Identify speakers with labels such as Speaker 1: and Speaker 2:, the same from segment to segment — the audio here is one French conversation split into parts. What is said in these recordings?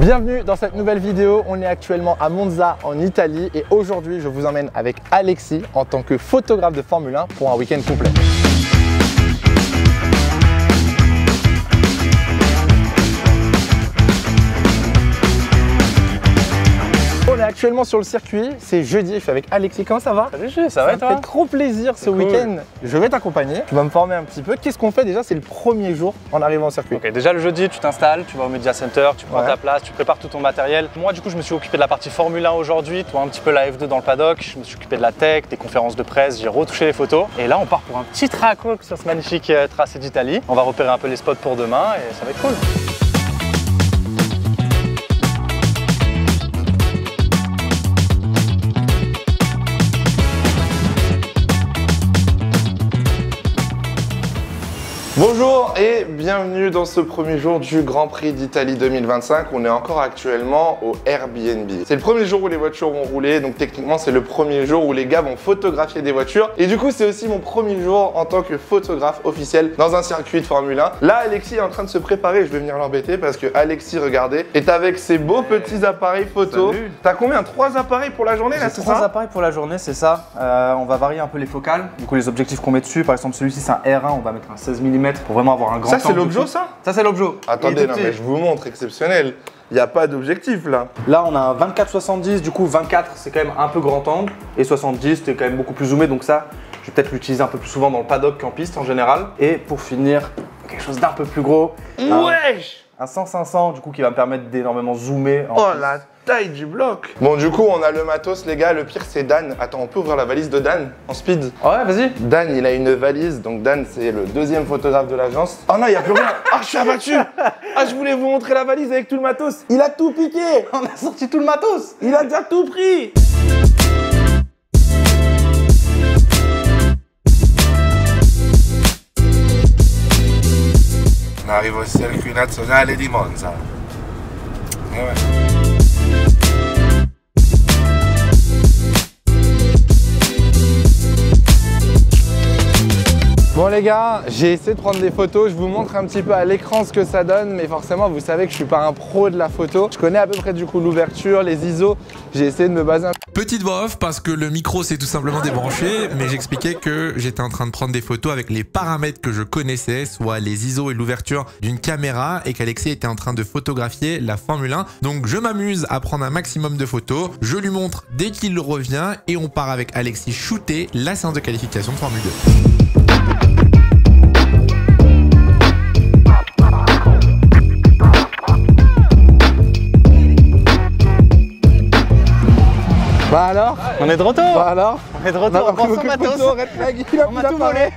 Speaker 1: Bienvenue dans cette nouvelle vidéo. On est actuellement à Monza en Italie et aujourd'hui je vous emmène avec Alexis en tant que photographe de Formule 1 pour un week-end complet. On est actuellement sur le circuit, c'est jeudi, je suis avec Alexis. Comment ça va?
Speaker 2: Salut Gilles, ça va et toi?
Speaker 1: Ça me fait trop plaisir ce week-end. Je vais t'accompagner, tu vas me former un petit peu. Qu'est-ce qu'on fait déjà? C'est le premier jour en arrivant au circuit.
Speaker 2: Ok, déjà le jeudi, tu t'installes, tu vas au Media Center, tu prends ta place, tu prépares tout ton matériel. Moi du coup, je me suis occupé de la partie Formule 1 aujourd'hui, toi un petit peu la F2 dans le paddock, je me suis occupé de la tech, des conférences de presse, j'ai retouché les photos. Et là, on part pour un petit track walk sur ce magnifique tracé d'Italie. On va repérer un peu les spots pour demain et ça va être cool.
Speaker 1: Bonjour et bienvenue dans ce premier jour du Grand Prix d'Italie 2025. On est encore actuellement au Airbnb. C'est le premier jour où les voitures vont rouler, donc techniquement c'est le premier jour où les gars vont photographier des voitures. Et du coup c'est aussi mon premier jour en tant que photographe officiel dans un circuit de Formule 1. Là Alexis est en train de se préparer, je vais venir l'embêter parce que Alexis, regardez, est avec ses beaux petits appareils photo. T'as combien? 3 appareils pour la journée là, c'est ça?
Speaker 2: 3 appareils pour la journée, c'est ça. On va varier un peu les focales, du coup les objectifs qu'on met dessus. Par exemple celui-ci c'est un R1, on va mettre un 16 mm pour vraiment avoir un grand angle.
Speaker 1: Ça c'est l'objet ça?
Speaker 2: Ça c'est l'objet.
Speaker 1: Attendez, non mais je vous montre, exceptionnel. Il n'y a pas d'objectif là.
Speaker 2: Là on a un 24-70, du coup 24 c'est quand même un peu grand angle et 70 c'est quand même beaucoup plus zoomé, donc ça je vais peut-être l'utiliser un peu plus souvent dans le paddock qu'en piste en général. Et pour finir, quelque chose d'un peu plus gros.
Speaker 1: Wesh!
Speaker 2: Un 100-500 du coup qui va me permettre d'énormément zoomer en
Speaker 1: Oh
Speaker 2: piste.
Speaker 1: la taille du bloc. Bon du coup on a le matos les gars, le pire c'est Dan. Attends, on peut ouvrir la valise de Dan en speed?
Speaker 2: Ouais, vas-y.
Speaker 1: Dan il a une valise, donc Dan c'est le deuxième photographe de l'agence. Oh non, il n'y a plus rien. Ah, je suis abattu. Ah, je voulais vous montrer la valise avec tout le matos. Il a tout piqué.
Speaker 2: On a sorti tout le matos.
Speaker 1: Il a déjà tout pris.
Speaker 3: On arrive au circuit nazionale di Monza. Eh ouais.
Speaker 1: Bon les gars, j'ai essayé de prendre des photos, je vous montre un petit peu à l'écran ce que ça donne, mais forcément vous savez que je suis pas un pro de la photo. Je connais à peu près du coup l'ouverture, les ISO, j'ai essayé de me baser un...
Speaker 4: Petite voix off parce que le micro s'est tout simplement débranché, mais j'expliquais que j'étais en train de prendre des photos avec les paramètres que je connaissais, soit les ISO et l'ouverture d'une caméra, et qu'Alexis était en train de photographier la Formule 1. Donc je m'amuse à prendre un maximum de photos, je lui montre dès qu'il revient et on part avec Alexis shooter la séance de qualification de Formule 2.
Speaker 1: Bah alors?
Speaker 2: On est de retour.
Speaker 1: Bah alors?
Speaker 2: On est de retour. On prend son matos.
Speaker 1: Red flag, il a
Speaker 2: On m'a tout volé.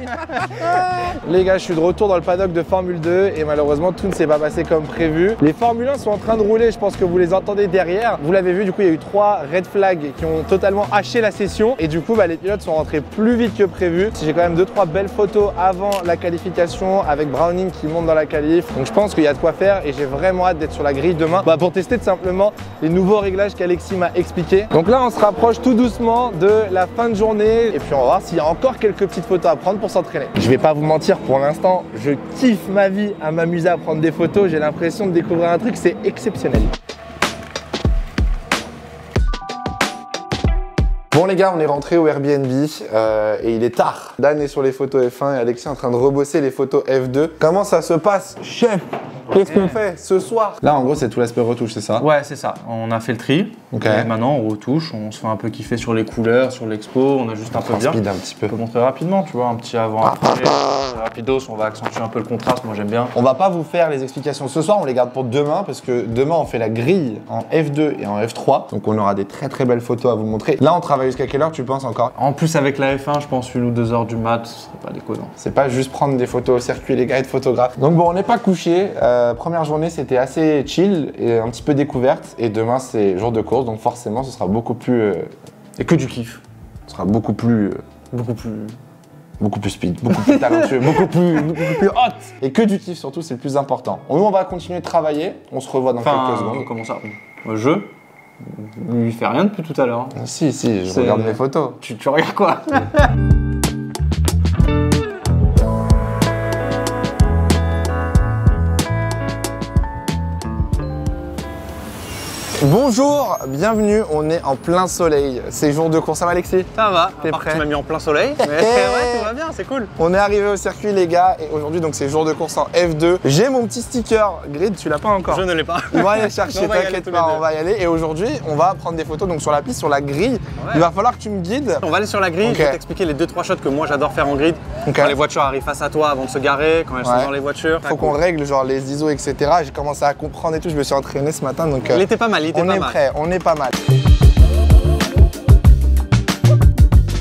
Speaker 1: Les gars, je suis de retour dans le paddock de Formule 2 et malheureusement tout ne s'est pas passé comme prévu. Les Formule 1 sont en train de rouler, je pense que vous les entendez derrière. Vous l'avez vu, du coup il y a eu 3 red flags qui ont totalement haché la session et du coup les pilotes sont rentrés plus vite que prévu. J'ai quand même 2-3 belles photos avant la qualification avec Browning qui monte dans la qualif. Donc je pense qu'il y a de quoi faire et j'ai vraiment hâte d'être sur la grille demain pour tester tout simplement les nouveaux réglages qu'Alexis m'a expliqué. Donc là on se rapproche tout doucement de la fin de journée et puis on va voir s'il y a encore quelques petites photos à prendre pour s'entraîner. Je vais pas vous mentir, pour l'instant je kiffe ma vie à m'amuser à prendre des photos, j'ai l'impression de découvrir un truc, c'est exceptionnel. Bon les gars, on est rentré au Airbnb et il est tard. Dan est sur les photos F1 et Alexis est en train de rebosser les photos F2. Comment ça se passe, chef? Qu'est-ce qu'on fait ce soir? Là en gros c'est tout l'aspect retouche, c'est ça?
Speaker 2: Ouais, c'est ça. On a fait le tri.
Speaker 1: Ok.
Speaker 2: Et maintenant on retouche, on se fait un peu kiffer sur les couleurs, sur l'expo, on a juste un peu bien.
Speaker 1: Speed un petit peu.
Speaker 2: On peut montrer rapidement, tu vois, un petit avant-après. Rapidos, on va accentuer un peu le contraste, moi j'aime bien.
Speaker 1: On va pas vous faire les explications ce soir, on les garde pour demain parce que demain on fait la grille en F2 et en F3. Donc on aura des très belles photos à vous montrer. Là on travaille jusqu'à quelle heure tu penses encore?
Speaker 2: En plus avec la F1, je pense 1 ou 2 heures du mat, ce serait pas déconnant.
Speaker 1: C'est pas juste prendre des photos au circuit les gars, être photographe. Donc bon, on n'est pas couché. Première journée c'était assez chill et un petit peu découverte. Et demain c'est jour de course, donc forcément ce sera beaucoup plus...
Speaker 2: Et que du kiff.
Speaker 1: Ce sera beaucoup plus speed, beaucoup plus talentueux, beaucoup plus hot. Et que du kiff surtout, c'est le plus important. Nous on va continuer de travailler, on se revoit dans quelques secondes.
Speaker 2: Comment ça? Je lui fais rien depuis tout à l'heure.
Speaker 1: Si, je regarde mes photos.
Speaker 2: Tu regardes quoi?
Speaker 1: Bonjour, bienvenue, on est en plein soleil. C'est jour de course, ça va Alexis?
Speaker 2: Ça va,
Speaker 1: T'es
Speaker 2: à part que
Speaker 1: prêt?
Speaker 2: tu m'as mis en plein soleil. Mais ouais, tout va bien, c'est cool.
Speaker 1: On est arrivé au circuit les gars et aujourd'hui donc c'est jour de course en F2. J'ai mon petit sticker, Grid, tu l'as pas encore?
Speaker 2: Je ne l'ai pas.
Speaker 1: On va aller chercher,
Speaker 2: On va y aller
Speaker 1: t'inquiète
Speaker 2: tous les
Speaker 1: pas,
Speaker 2: deux.
Speaker 1: on va y aller. Et aujourd'hui on va prendre des photos donc sur la piste, sur la grille.
Speaker 2: Ouais.
Speaker 1: Il va falloir que tu me guides.
Speaker 2: On va aller sur la grille,
Speaker 1: Ok.
Speaker 2: je vais t'expliquer les 2-3 shots que moi j'adore faire en grid.
Speaker 1: Ok.
Speaker 2: Quand les voitures arrivent face à toi avant de se garer, quand elles sont
Speaker 1: Ouais.
Speaker 2: dans les voitures.
Speaker 1: Faut qu'on règle genre les ISO etc. J'ai commencé à comprendre et tout, je me suis entraîné ce matin donc
Speaker 2: Il était pas mal, il était
Speaker 1: on
Speaker 2: pas
Speaker 1: est
Speaker 2: mal.
Speaker 1: prêt, on est pas mal.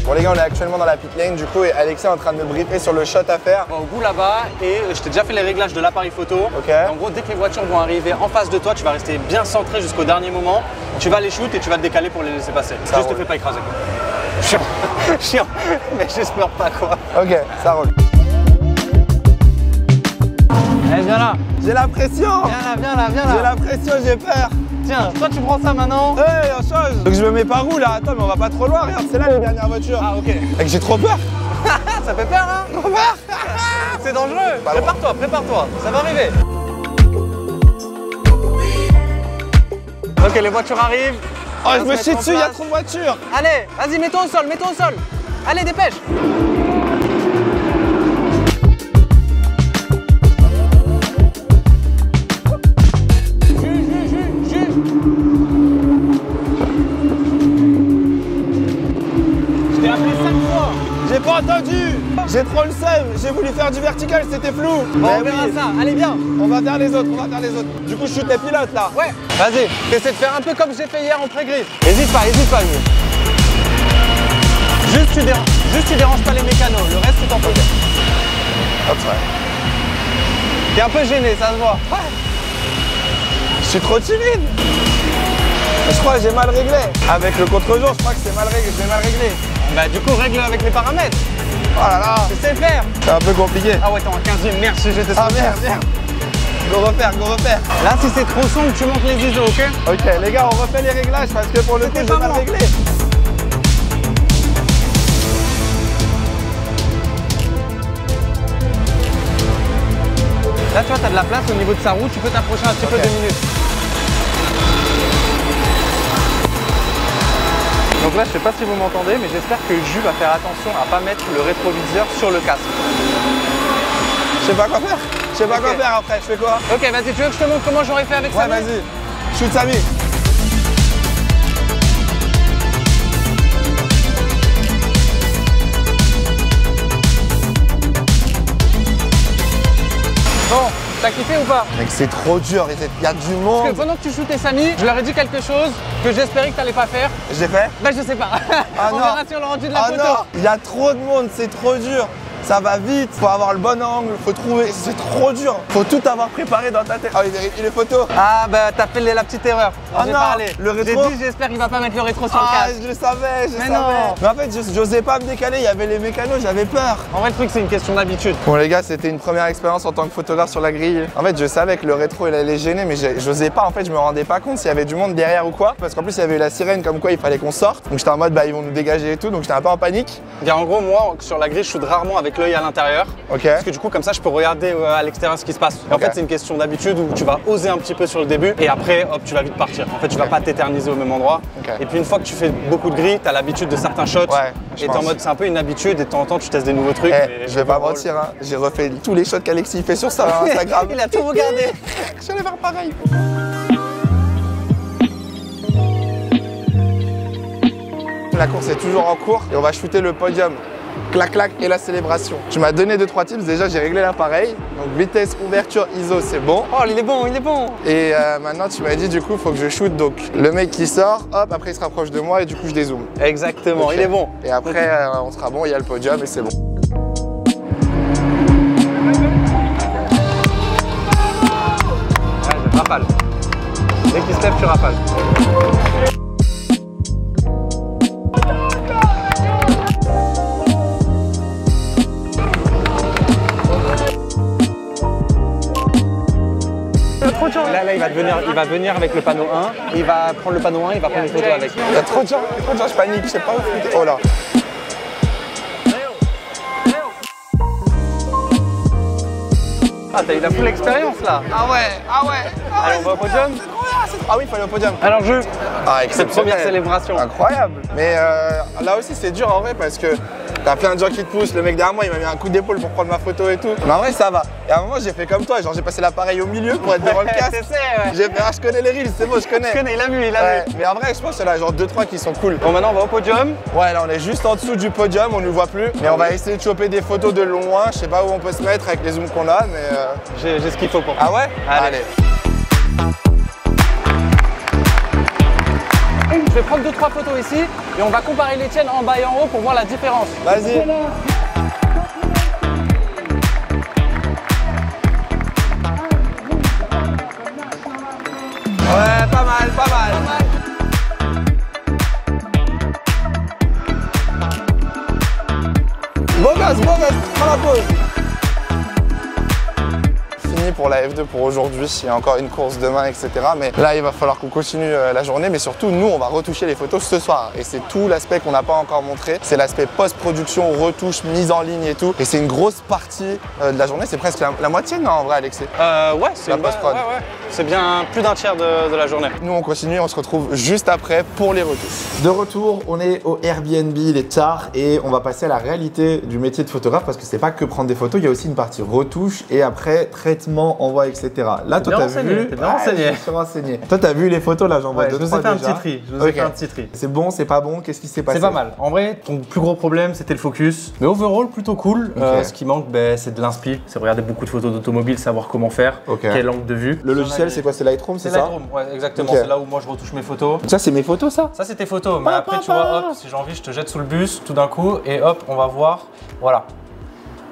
Speaker 1: Bon les gars, on est actuellement dans la pit lane du coup et Alexis est en train de me briefer sur le shot à faire.
Speaker 2: On va au bout là-bas et je t'ai déjà fait les réglages de l'appareil photo.
Speaker 1: Ok.
Speaker 2: Et en gros, dès que les voitures vont arriver en face de toi, tu vas rester bien centré jusqu'au dernier moment. Tu vas les shoot et tu vas te décaler pour les laisser passer.
Speaker 1: Ça
Speaker 2: Juste te
Speaker 1: roule.
Speaker 2: fais pas écraser. Chiant, chiant, mais j'espère pas quoi.
Speaker 1: Ok, ça roule.
Speaker 2: Allez, viens là,
Speaker 1: J'ai la pression.
Speaker 2: viens là.
Speaker 1: J'ai la pression, j'ai peur.
Speaker 2: Tiens, toi tu prends ça maintenant.
Speaker 1: Hey, on change. Donc je me mets par où là? Attends, mais on va pas trop loin, regarde, c'est là les dernières voitures.
Speaker 2: Ah ok.
Speaker 1: Et que j'ai trop peur.
Speaker 2: Ça fait peur hein?
Speaker 1: Trop peur.
Speaker 2: C'est dangereux.
Speaker 1: Pas loin.
Speaker 2: Prépare-toi, ça va arriver. Ok, les voitures arrivent.
Speaker 1: Oh,
Speaker 2: On
Speaker 1: je
Speaker 2: va
Speaker 1: me
Speaker 2: se
Speaker 1: chie
Speaker 2: mettre en
Speaker 1: dessus, il y a
Speaker 2: place.
Speaker 1: trop de voitures.
Speaker 2: Allez, vas-y, mets-toi au sol. Allez, dépêche. Juge. Je t'ai appelé 5 fois.
Speaker 1: J'ai pas entendu. J'ai trop le seum. J'ai voulu faire du vertical, c'était flou.
Speaker 2: Bon,
Speaker 1: Mais
Speaker 2: on verra
Speaker 1: oui.
Speaker 2: ça. Allez, viens.
Speaker 1: On va faire les autres, Du coup, je shoot les pilotes là.
Speaker 2: Ouais. Vas-y, essaie de faire un peu comme j'ai fait hier en pré-grid. Hésite pas, lui. Juste tu déranges pas les mécanos, le reste tu t'en fous.
Speaker 1: Hop, ouais.
Speaker 2: T'es un peu gêné, ça se voit.
Speaker 1: Je suis trop timide. Je crois que j'ai mal réglé. Avec le contre-jour, je crois que c'est mal réglé. J'ai mal réglé.
Speaker 2: Bah du coup règle avec les paramètres.
Speaker 1: Oh là là.
Speaker 2: Tu sais le faire.
Speaker 1: C'est un peu compliqué.
Speaker 2: Ah ouais, t'es en 15e, merci, j'étais
Speaker 1: Ah
Speaker 2: sûr.
Speaker 1: merde. Go refaire.
Speaker 2: Là si c'est trop sombre, tu montes les ISO, ok?
Speaker 1: Ok, les gars, on refait les réglages parce que pour le coup,
Speaker 2: C'était
Speaker 1: j'ai
Speaker 2: pas
Speaker 1: mal
Speaker 2: moi.
Speaker 1: réglé.
Speaker 2: Là tu vois, t'as de la place au niveau de sa roue, tu peux t'approcher un petit peu 2 minutes. Donc là, je sais pas si vous m'entendez, mais j'espère que Jus va faire attention à pas mettre le rétroviseur sur le casque.
Speaker 1: Je sais pas quoi faire. Je sais pas
Speaker 2: Ok.
Speaker 1: quoi faire après. Je fais quoi?
Speaker 2: Ok, vas-y, tu veux que je te montre comment j'aurais fait avec ça?
Speaker 1: Ouais, vas-y. Shoot Samy.
Speaker 2: Bon, t'as kiffé ou pas?
Speaker 1: Mec, c'est trop dur. Il y a du
Speaker 2: Parce que
Speaker 1: monde.
Speaker 2: pendant que tu shootais Samy, je leur ai dit quelque chose que j'espérais que t'allais pas faire.
Speaker 1: J'ai fait?
Speaker 2: Bah je sais pas.
Speaker 1: Ah
Speaker 2: On
Speaker 1: non.
Speaker 2: verra sur le rendu de la
Speaker 1: Ah
Speaker 2: photo.
Speaker 1: non, il y a trop de monde, c'est trop dur. Ça va vite, faut avoir le bon angle, faut trouver, c'est trop dur. Faut tout avoir préparé dans ta tête. Ah, il vérifie les photos.
Speaker 2: Ah bah t'as fait la petite erreur.
Speaker 1: Ah
Speaker 2: J'ai
Speaker 1: non,
Speaker 2: parlé.
Speaker 1: le
Speaker 2: J'ai
Speaker 1: rétro.
Speaker 2: dit j'espère qu'il va pas mettre le rétro sur
Speaker 1: Ah,
Speaker 2: le casque.
Speaker 1: je le savais, je
Speaker 2: Mais
Speaker 1: savais.
Speaker 2: non.
Speaker 1: Mais en fait, j'osais pas me décaler, il y avait les mécanos, j'avais peur.
Speaker 2: En vrai le truc c'est une question d'habitude.
Speaker 1: Bon les gars, c'était une première expérience en tant que photographe sur la grille. En fait, je savais que le rétro il allait gêner, mais j'osais pas. En fait, je me rendais pas compte s'il y avait du monde derrière ou quoi. Parce qu'en plus, il y avait eu la sirène comme quoi il fallait qu'on sorte. Donc j'étais en mode, bah ils vont nous dégager et tout. Donc j'étais un peu en panique.
Speaker 2: Et en gros moi sur la grille je shoot rarement avec l'œil à l'intérieur.
Speaker 1: Ok.
Speaker 2: Parce que du coup comme ça je peux regarder à l'extérieur ce qui se passe. Et en
Speaker 1: Ok.
Speaker 2: fait c'est une question d'habitude où tu vas oser un petit peu sur le début et après hop tu vas vite partir. En fait tu vas pas t'éterniser au même endroit.
Speaker 1: Ok.
Speaker 2: Et puis une fois que tu fais beaucoup de grilles, t'as l'habitude de certains shots.
Speaker 1: Ouais, je
Speaker 2: et t'es en
Speaker 1: pense.
Speaker 2: mode c'est un peu une habitude et de temps en temps tu testes des nouveaux trucs.
Speaker 1: Eh,
Speaker 2: mais
Speaker 1: je vais pas
Speaker 2: overall-
Speaker 1: mentir, hein. J'ai refait tous les shots qu'Alexis fait sur ça Instagram.
Speaker 2: Il a tout regardé.
Speaker 1: Je vais aller faire pareil. La course est toujours en cours et on va shooter le podium. Clac clac et la célébration. Tu m'as donné 2-3 tips, déjà j'ai réglé l'appareil. Donc vitesse, ouverture, ISO c'est bon.
Speaker 2: Oh il est bon.
Speaker 1: Et maintenant tu m'as dit du coup faut que je shoot donc le mec qui sort, hop après il se rapproche de moi et du coup je dézoome.
Speaker 2: Exactement,
Speaker 1: Ok.
Speaker 2: il est bon.
Speaker 1: Et après on sera bon, il y a le podium et c'est bon.
Speaker 2: Ouais, je rafale. Dès qu'il se lève, tu rafales. Là, il va venir avec le panneau 1, il va prendre le panneau 1, il va prendre une photo avec.
Speaker 1: Il y a trop de gens, je panique, je sais pas où foutre. Oh là.
Speaker 2: Ah, t'as eu la full expérience là.
Speaker 1: Ah ouais.
Speaker 2: Allez, on va au podium.
Speaker 1: Ah oui, il fallait au podium.
Speaker 2: Alors je.
Speaker 1: Ah,
Speaker 2: Cette première célébration.
Speaker 1: Incroyable. Mais là aussi, c'est dur en vrai parce que t'as plein de gens qui te poussent. Le mec derrière moi, il m'a mis un coup d'épaule pour prendre ma photo et tout. Mais en vrai, ça va. Et à un moment, j'ai fait comme toi. Genre, j'ai passé l'appareil au milieu pour être devant le casque. J'ai fait, ah, je connais les reels, c'est bon, je connais.
Speaker 2: Il a vu, il a vu.
Speaker 1: Mais en vrai, je pense qu'il y en a genre 2-3 qui sont cool.
Speaker 2: Bon, maintenant on va au podium.
Speaker 1: Ouais, là, on est juste en dessous du podium, on ne nous voit plus. Mais on va essayer de choper des photos de loin. Je sais pas où on peut se mettre avec les zooms qu'on a, mais.
Speaker 2: J'ai ce qu'il faut pour.
Speaker 1: Ah ouais?
Speaker 2: Allez. Je vais prendre 2-3 photos ici et on va comparer les tiennes en bas et en haut pour voir la différence.
Speaker 1: Vas-y. Ouais, pas mal, pas mal. Beau gosse, prends la pause. Fini pour la F2 pour aujourd'hui, il y a encore une course demain, etc. Mais là, il va falloir qu'on continue la journée. Mais surtout, nous, on va retoucher les photos ce soir. Et c'est tout l'aspect qu'on n'a pas encore montré. C'est l'aspect post-production, retouche, mise en ligne et tout. Et c'est une grosse partie de la journée. C'est presque la moitié, non, en vrai, Alexis?
Speaker 2: Ouais, c'est
Speaker 1: la post-prod.
Speaker 2: Ouais. C'est bien plus d'un tiers de la journée.
Speaker 1: Nous, on continue, on se retrouve juste après pour les retouches. De retour, on est au Airbnb, il est tard et on va passer à la réalité du métier de photographe parce que c'est pas que prendre des photos, il y a aussi une partie retouche et après traitement, envoi, etc. Là, toi, t'as vu.
Speaker 2: T'es bien renseigné.
Speaker 1: Je suis renseigné. Toi, t'as vu les photos là, j'en vois deux,
Speaker 2: je vous
Speaker 1: trois
Speaker 2: ai fait un
Speaker 1: déjà.
Speaker 2: petit tri. Je vous ai fait un petit tri.
Speaker 1: C'est bon, c'est pas bon, qu'est-ce qui s'est passé?
Speaker 2: C'est pas mal. En vrai, ton plus gros problème, c'était le focus. Mais overall, plutôt cool. Ce qui manque, c'est de l'inspi. C'est regarder beaucoup de photos d'automobile, savoir comment faire, quel angle de vue.
Speaker 1: Le logiciel, c'est quoi? C'est Lightroom, c'est ça?
Speaker 2: Lightroom, ouais, exactement. C'est là où moi je retouche mes photos.
Speaker 1: Ça, c'est mes photos, ça?
Speaker 2: Ça, c'est tes photos. Mais après, tu vois, hop, si j'ai envie, je te jette sous le bus tout d'un coup et hop, on va voir. Voilà.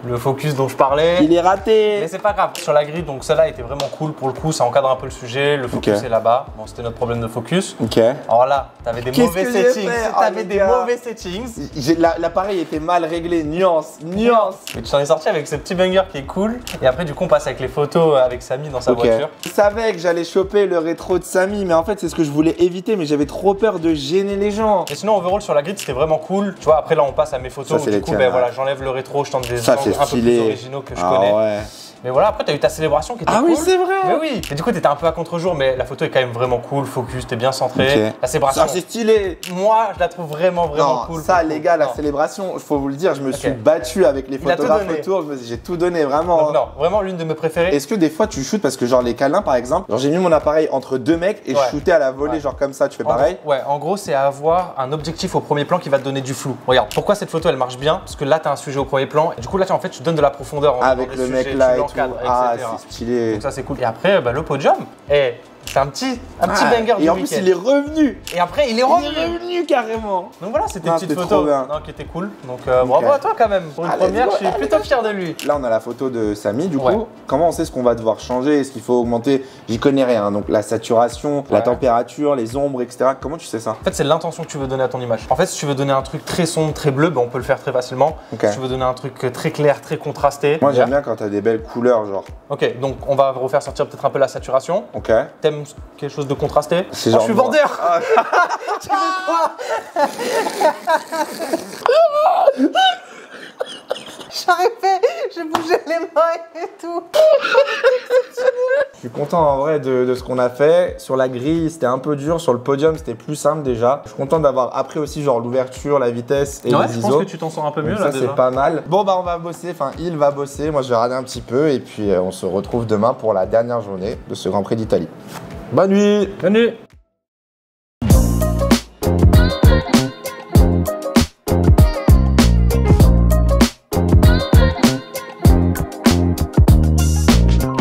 Speaker 2: Le focus dont je parlais.
Speaker 1: Il est raté.
Speaker 2: Mais c'est pas grave. Sur la grille, donc celle-là était vraiment cool pour le coup. Ça encadre un peu le sujet. Le focus est là-bas. Bon, c'était notre problème de focus.
Speaker 1: Ok.
Speaker 2: Alors là, t'avais des mauvais settings. T'avais des mauvais settings.
Speaker 1: L'appareil était mal réglé. Nuance.
Speaker 2: Mais tu t'en es sorti avec ce petit banger qui est cool. Et après, du coup, on passe avec les photos avec Samy dans sa voiture.
Speaker 1: Je savais que j'allais choper le rétro de Samy, mais en fait, c'est ce que je voulais éviter. Mais j'avais trop peur de gêner les gens.
Speaker 2: Et sinon, overall, sur la grille, c'était vraiment cool. Tu vois, après, là, on passe à mes photos.
Speaker 1: Ça,
Speaker 2: Où, du coup, voilà, j'enlève le rétro, je tente des angles un peu plus originaux que je connais.
Speaker 1: Ouais.
Speaker 2: Mais voilà, après, t'as eu ta célébration qui était cool.
Speaker 1: Ah oui, c'est vrai.
Speaker 2: Mais oui. Et du coup, t'étais un peu à contre-jour, mais la photo est quand même vraiment cool. Focus, t'es bien centré. La célébration.
Speaker 1: Ça, c'est stylé.
Speaker 2: Moi, je la trouve vraiment cool.
Speaker 1: Ça, les gars, la célébration, il faut vous le dire, je me suis battu avec les photographes autour. J'ai tout donné, vraiment.
Speaker 2: Donc, non, vraiment l'une de mes préférées.
Speaker 1: Est-ce que des fois, tu shootes parce que, genre, les câlins, par exemple, genre, j'ai mis mon appareil entre deux mecs et je shootais à la volée, genre comme ça, tu fais pareil?
Speaker 2: Ouais, en gros, c'est avoir un objectif au premier plan qui va te donner du flou. Regarde, pourquoi cette photo, elle marche bien? Parce que là, t'as un sujet au premier plan. Et du coup, là, en fait, tu donnes de la profondeur
Speaker 1: avec le mec là et tout. Ah, c'est stylé.
Speaker 2: Donc ça c'est cool. Et après le podium, c'est un petit banger du week-end.
Speaker 1: Et en plus il est revenu.
Speaker 2: Et après il est revenu.
Speaker 1: Il est revenu carrément.
Speaker 2: Donc voilà, c'était une petite photo qui était cool. Donc bravo à toi quand même. Pour une première, je suis plutôt fier de lui.
Speaker 1: Là on a la photo de Samy du coup. Comment on sait ce qu'on va devoir changer? Est-ce qu'il faut augmenter? J'y connais rien. Donc la saturation, la température, les ombres, etc. Comment tu sais ça?
Speaker 2: En fait c'est l'intention que tu veux donner à ton image. En fait si tu veux donner un truc très sombre, très bleu, on peut le faire très facilement. Si tu veux donner un truc très clair, très contrasté.
Speaker 1: Moi j'aime bien quand t'as des belles couleurs genre.
Speaker 2: Ok, donc on va refaire sortir peut-être un peu la saturation.
Speaker 1: Ok.
Speaker 2: T'aimes quelque chose de contrasté?
Speaker 1: C'est genre.
Speaker 2: Je suis vendeur. Tu veux quoi? J'arrivais, je bougeais les mains et tout.
Speaker 1: Je suis content en vrai de ce qu'on a fait. Sur la grille, c'était un peu dur. Sur le podium, c'était plus simple déjà. Je suis content d'avoir appris aussi genre l'ouverture, la vitesse et les ISO.
Speaker 2: Je pense que tu t'en sors un peu mieux là
Speaker 1: déjà. Ça c'est pas mal. Bon bah on va bosser, enfin il va bosser. Moi je vais regarder un petit peu et puis on se retrouve demain pour la dernière journée de ce Grand Prix d'Italie. Bonne nuit.
Speaker 2: Bonne nuit.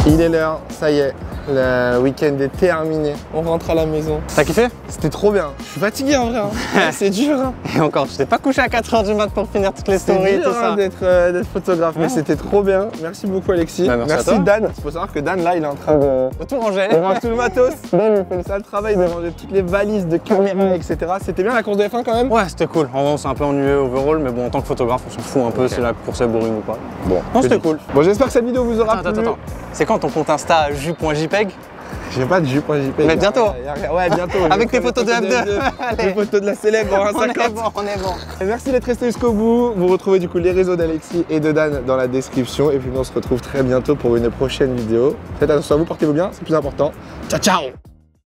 Speaker 1: Il est l'heure, ça y est, le week-end est terminé. On rentre à la maison.
Speaker 2: T'as kiffé?
Speaker 1: C'était trop bien. Je suis fatigué en vrai. C'est dur.
Speaker 2: Et encore, je t'ai pas couché à 4 h du mat pour finir toutes les stories et tout ça.
Speaker 1: D'être photographe, mais c'était trop bien. Merci beaucoup Alexis. Merci Dan. Il faut savoir que Dan là, il est en train de
Speaker 2: tout ranger.
Speaker 1: Il range tout le matos. Dan, il fait le sale travail de ranger toutes les valises de caméra, etc. C'était bien la course de F1 quand même?
Speaker 2: Ouais, c'était cool. En vrai, on s'est un peu ennuyé overall, mais bon, en tant que photographe, on s'en fout un peu si la course est boring ou pas.
Speaker 1: Bon,
Speaker 2: c'était cool.
Speaker 1: Bon, j'espère que cette vidéo vous aura plu.
Speaker 2: Attends. C'est quand ton compte Insta jus.jpeg?
Speaker 1: J'ai pas de jus.jpg.
Speaker 2: Mais bientôt.
Speaker 1: Ouais, bientôt.
Speaker 2: Avec tes photos de F2.
Speaker 1: Les photos de la célèbre en 1,50.
Speaker 2: On est bon.
Speaker 1: Et merci d'être resté jusqu'au bout. Vous retrouvez du coup les réseaux d'Alexis et de Dan dans la description. Et puis nous on se retrouve très bientôt pour une prochaine vidéo. Faites attention à vous, portez-vous bien, c'est le plus important. Ciao, ciao.